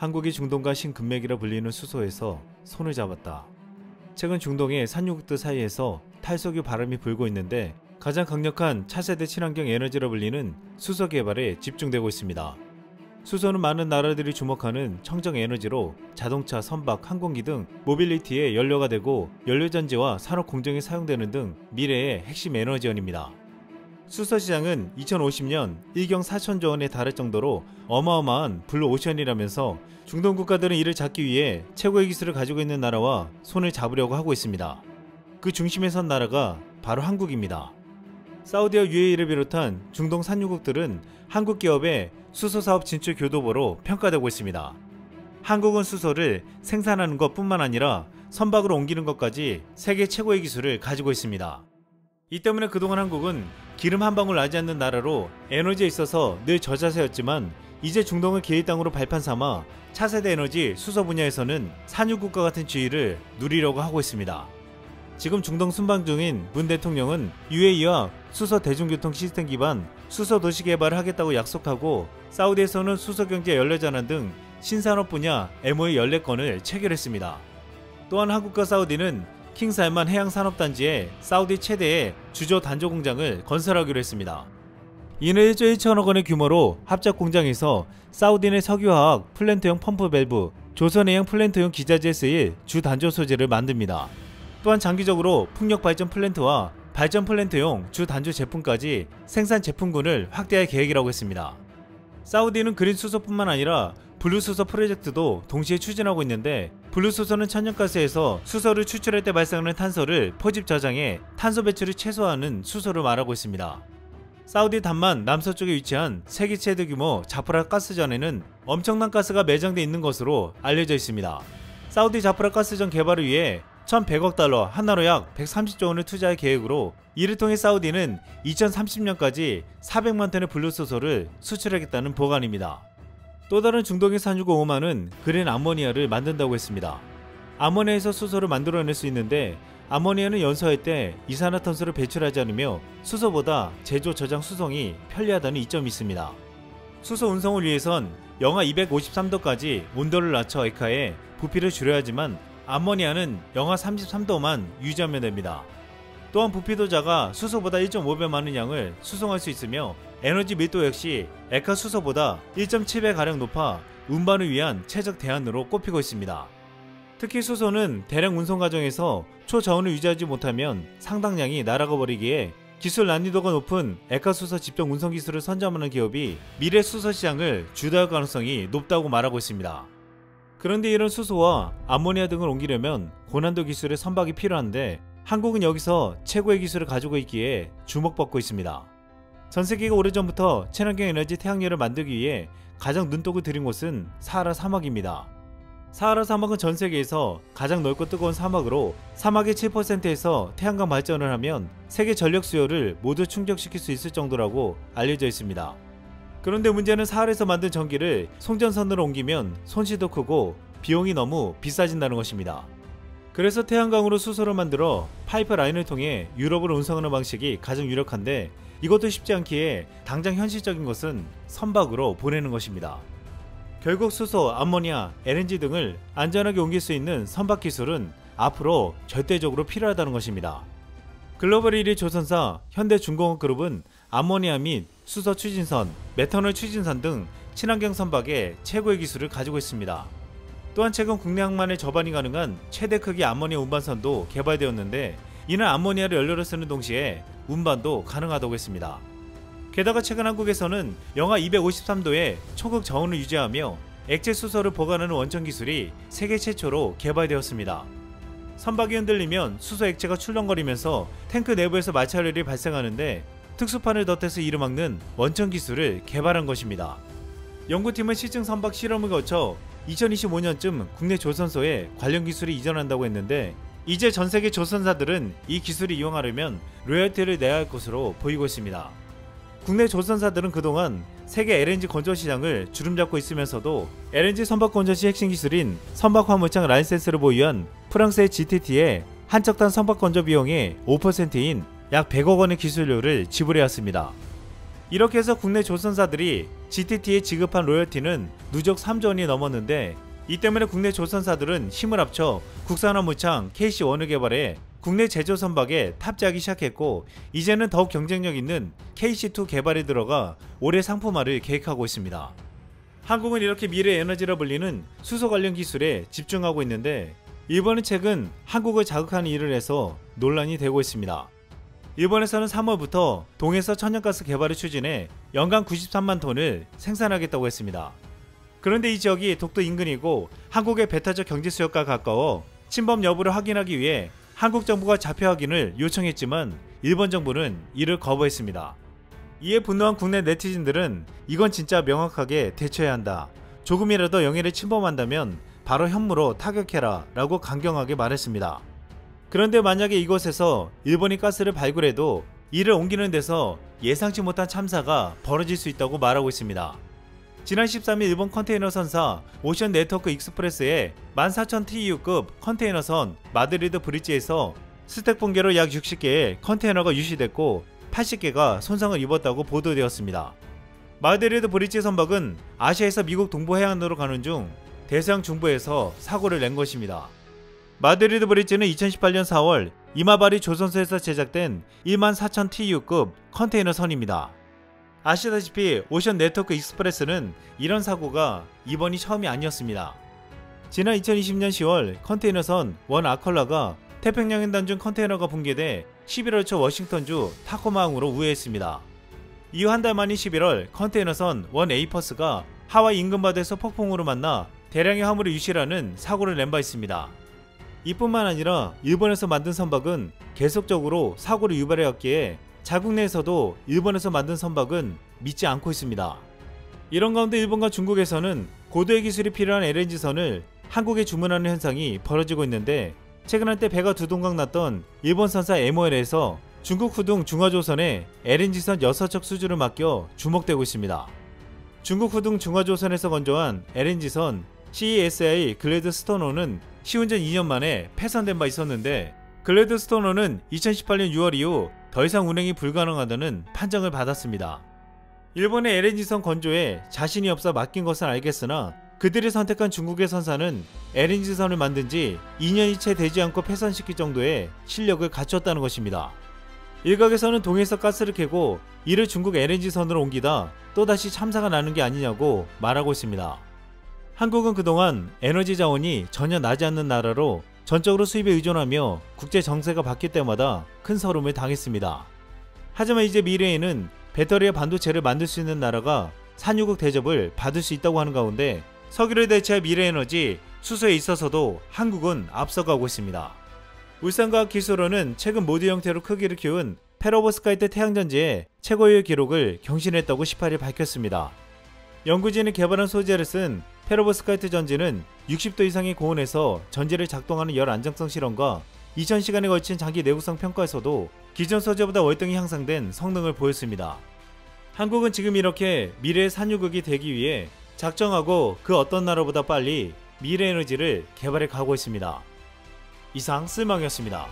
한국이 중동과 신근맥이라 불리는 수소에서 손을 잡았다. 최근 중동의 산유국들 사이에서 탈석유 바람이 불고 있는데 가장 강력한 차세대 친환경 에너지라 불리는 수소 개발에 집중되고 있습니다. 수소는 많은 나라들이 주목하는 청정 에너지로 자동차, 선박, 항공기 등 모빌리티의 연료가 되고 연료전지와 산업 공정에 사용되는 등 미래의 핵심 에너지원입니다. 수소 시장은 2050년 1경 4천조 원에 달할 정도로 어마어마한 블루오션이라면서 중동 국가들은 이를 잡기 위해 최고의 기술을 가지고 있는 나라와 손을 잡으려고 하고 있습니다. 그 중심에 선 나라가 바로 한국입니다. 사우디와 UAE를 비롯한 중동 산유국들은 한국 기업의 수소 사업 진출 교도보로 평가되고 있습니다. 한국은 수소를 생산하는 것 뿐만 아니라 선박으로 옮기는 것까지 세계 최고의 기술을 가지고 있습니다. 이 때문에 그동안 한국은 기름 한 방울 나지 않는 나라로 에너지에 있어서 늘 저자세였지만 이제 중동을 기회의 땅으로 발판 삼아 차세대 에너지 수소 분야에서는 산유국과 같은 지위를 누리려고 하고 있습니다. 지금 중동 순방 중인 문 대통령은 UAE와 수소 대중교통 시스템 기반 수소 도시 개발을 하겠다고 약속하고 사우디에서는 수소 경제 연례전환 등 신산업 분야 MOU 14건을 체결했습니다. 또한 한국과 사우디는 킹살만 해양산업단지에 사우디 최대의 주조 단조 공장을 건설하기로 했습니다. 이는 1조 1천억 원의 규모로 합작 공장에서 사우디 내 석유화학 플랜트용 펌프 밸브, 조선해양 플랜트용 기자재에 쓰일 주 단조 소재를 만듭니다. 또한 장기적으로 풍력 발전 플랜트와 발전 플랜트용 주 단조 제품까지 생산 제품군을 확대할 계획이라고 했습니다. 사우디는 그린 수소뿐만 아니라 블루수소 프로젝트도 동시에 추진하고 있는데 블루수소는 천연가스에서 수소를 추출할 때 발생하는 탄소를 포집 저장해 탄소 배출을 최소화하는 수소를 말하고 있습니다. 사우디 담만 남서쪽에 위치한 세계 최대 규모 자프라 가스전에는 엄청난 가스가 매장돼 있는 것으로 알려져 있습니다. 사우디 자프라 가스전 개발을 위해 1,100억 달러, 하나로 약 130조 원을 투자할 계획으로 이를 통해 사우디는 2030년까지 400만 톤의 블루수소를 수출하겠다는 보관입니다. 또 다른 중동의 산유국 오만은 그린 암모니아를 만든다고 했습니다. 암모니아에서 수소를 만들어낼 수 있는데 암모니아는 연소할 때 이산화탄소를 배출하지 않으며 수소보다 제조 저장 수송이 편리하다는 이점이 있습니다. 수소 운송을 위해선 영하 253도까지 온도를 낮춰 액화해 부피를 줄여야 하지만 암모니아는 영하 33도만 유지하면 됩니다. 또한 부피도 작아 수소보다 1.5배 많은 양을 수송할 수 있으며 에너지 밀도 역시 액화 수소보다 1.7배가량 높아 운반을 위한 최적 대안으로 꼽히고 있습니다. 특히 수소는 대량 운송 과정에서 초저온을 유지하지 못하면 상당량이 날아가 버리기에 기술 난이도가 높은 액화 수소 집중 운송 기술을 선점하는 기업이 미래 수소 시장을 주도할 가능성이 높다고 말하고 있습니다. 그런데 이런 수소와 암모니아 등을 옮기려면 고난도 기술의 선박이 필요한데 한국은 여기서 최고의 기술을 가지고 있기에 주목받고 있습니다. 전세계가 오래전부터 친환경 에너지 태양열을 만들기 위해 가장 눈독을 들인 곳은 사하라 사막입니다. 사하라 사막은 전세계에서 가장 넓고 뜨거운 사막으로 사막의 7%에서 태양광 발전을 하면 세계 전력 수요를 모두 충족시킬 수 있을 정도라고 알려져 있습니다. 그런데 문제는 사하라에서 만든 전기를 송전선으로 옮기면 손실도 크고 비용이 너무 비싸진다는 것입니다. 그래서 태양광으로 수소를 만들어 파이프라인을 통해 유럽으로 운송하는 방식이 가장 유력한데 이것도 쉽지 않기에 당장 현실적인 것은 선박으로 보내는 것입니다. 결국 수소, 암모니아, LNG 등을 안전하게 옮길 수 있는 선박 기술은 앞으로 절대적으로 필요하다는 것입니다. 글로벌 1위 조선사 현대중공업그룹은 암모니아 및 수소 추진선, 메탄올 추진선 등 친환경 선박의 최고의 기술을 가지고 있습니다. 또한 최근 국내 항만에 접안이 가능한 최대 크기 암모니아 운반선도 개발되었는데 이는 암모니아를 연료로 쓰는 동시에 운반도 가능하다고 했습니다. 게다가 최근 한국에서는 영하 253도의 초극 저온을 유지하며 액체 수소를 보관하는 원천 기술이 세계 최초로 개발되었습니다. 선박이 흔들리면 수소 액체가 출렁거리면서 탱크 내부에서 마찰열이 발생하는데 특수판을 덧대서 이를 막는 원천 기술을 개발한 것입니다. 연구팀은 시증 선박 실험을 거쳐 2025년쯤 국내 조선소에 관련 기술이 이전한다고 했는데 이제 전세계 조선사들은 이 기술을 이용하려면 로열티를 내야 할 것으로 보이고 있습니다. 국내 조선사들은 그동안 세계 LNG 건조 시장을 주름잡고 있으면서도 LNG 선박 건조 시 핵심 기술인 선박 화물창 라이센스를 보유한 프랑스의 GTT에 한척단 선박 건조 비용의 5%인 약 100억 원의 기술료를 지불해왔습니다. 이렇게 해서 국내 조선사들이 GTT에 지급한 로열티는 누적 3조 원이 넘었는데, 이 때문에 국내 조선사들은 힘을 합쳐 국산화 무창 KC1을 개발해 국내 제조 선박에 탑재하기 시작했고, 이제는 더욱 경쟁력 있는 KC2 개발에 들어가 올해 상품화를 계획하고 있습니다. 한국은 이렇게 미래 에너지라 불리는 수소 관련 기술에 집중하고 있는데, 일본은 최근 한국을 자극하는 일을 해서 논란이 되고 있습니다. 일본에서는 3월부터 동해서 천연가스 개발을 추진해 연간 93만 톤을 생산하겠다고 했습니다. 그런데 이 지역이 독도 인근이고 한국의 배타적 경제 수역과 가까워 침범 여부를 확인하기 위해 한국 정부가 자표 확인을 요청했지만 일본 정부는 이를 거부했습니다. 이에 분노한 국내 네티즌들은 이건 진짜 명확하게 대처해야 한다. 조금이라도 영해를 침범한다면 바로 현무로 타격해라 라고 강경하게 말했습니다. 그런데 만약에 이곳에서 일본이 가스를 발굴해도 이를 옮기는 데서 예상치 못한 참사가 벌어질 수 있다고 말하고 있습니다. 지난 13일 일본 컨테이너선사 오션 네트워크 익스프레스의 14,000 TEU급 컨테이너선 마드리드 브릿지에서 스택 붕괴로 약 60개의 컨테이너가 유실됐고 80개가 손상을 입었다고 보도되었습니다. 마드리드 브릿지 선박은 아시아에서 미국 동부 해안으로 가는 중 대서양 중부에서 사고를 낸 것입니다. 마드리드 브릿지는 2018년 4월 이마바리 조선소에서 제작된 14,000 TEU급 컨테이너 선입니다. 아시다시피 오션 네트워크 익스프레스는 이런 사고가 이번이 처음이 아니었습니다. 지난 2020년 10월 컨테이너선 원 아컬라가 태평양 횡단 중 컨테이너가 붕괴돼 11월 초 워싱턴주 타코마항으로 우회했습니다. 이후 한 달 만인 11월 컨테이너선 원 에이퍼스가 하와이 인근 바다에서 폭풍우로 만나 대량의 화물을 유실하는 사고를 낸 바 있습니다. 이뿐만 아니라 일본에서 만든 선박은 계속적으로 사고를 유발해왔기에 자국 내에서도 일본에서 만든 선박은 믿지 않고 있습니다. 이런 가운데 일본과 중국에서는 고도의 기술이 필요한 LNG선을 한국에 주문하는 현상이 벌어지고 있는데, 최근 한때 배가 두 동강 났던 일본 선사 MOL에서 중국 후둥 중화조선에 LNG선 6척 수주를 맡겨 주목되고 있습니다. 중국 후둥 중화조선에서 건조한 LNG선 CESI 글래드스토너는 시운전 2년 만에 폐선된 바 있었는데, 글래드스토너는 2018년 6월 이후 더 이상 운행이 불가능하다는 판정을 받았습니다. 일본의 LNG선 건조에 자신이 없어 맡긴 것은 알겠으나 그들이 선택한 중국의 선사는 LNG선을 만든 지 2년이 채 되지 않고 폐선시킬 정도의 실력을 갖췄다는 것입니다. 일각에서는 동해에서 가스를 캐고 이를 중국 LNG선으로 옮기다 또다시 참사가 나는 게 아니냐고 말하고 있습니다. 한국은 그동안 에너지 자원이 전혀 나지 않는 나라로 전적으로 수입에 의존하며 국제 정세가 바뀔 때마다 큰 서름을 당했습니다. 하지만 이제 미래에는 배터리와 반도체를 만들 수 있는 나라가 산유국 대접을 받을 수 있다고 하는 가운데 석유를 대체할 미래에너지 수소에 있어서도 한국은 앞서가고 있습니다. 울산과학기술원은 최근 모듈 형태로 크기를 키운 페로보스카이트 태양전지의 최고율 기록을 경신했다고 18일 밝혔습니다. 연구진이 개발한 소재를 쓴 페로보스카이트 전지는 60도 이상의 고온에서 전지를 작동하는 열 안정성 실험과 2000시간에 걸친 장기 내구성 평가에서도 기존 소재보다 월등히 향상된 성능을 보였습니다. 한국은 지금 이렇게 미래의 산유국이 되기 위해 작정하고 그 어떤 나라보다 빨리 미래 에너지를 개발해 가고 있습니다. 이상 쓸망이었습니다.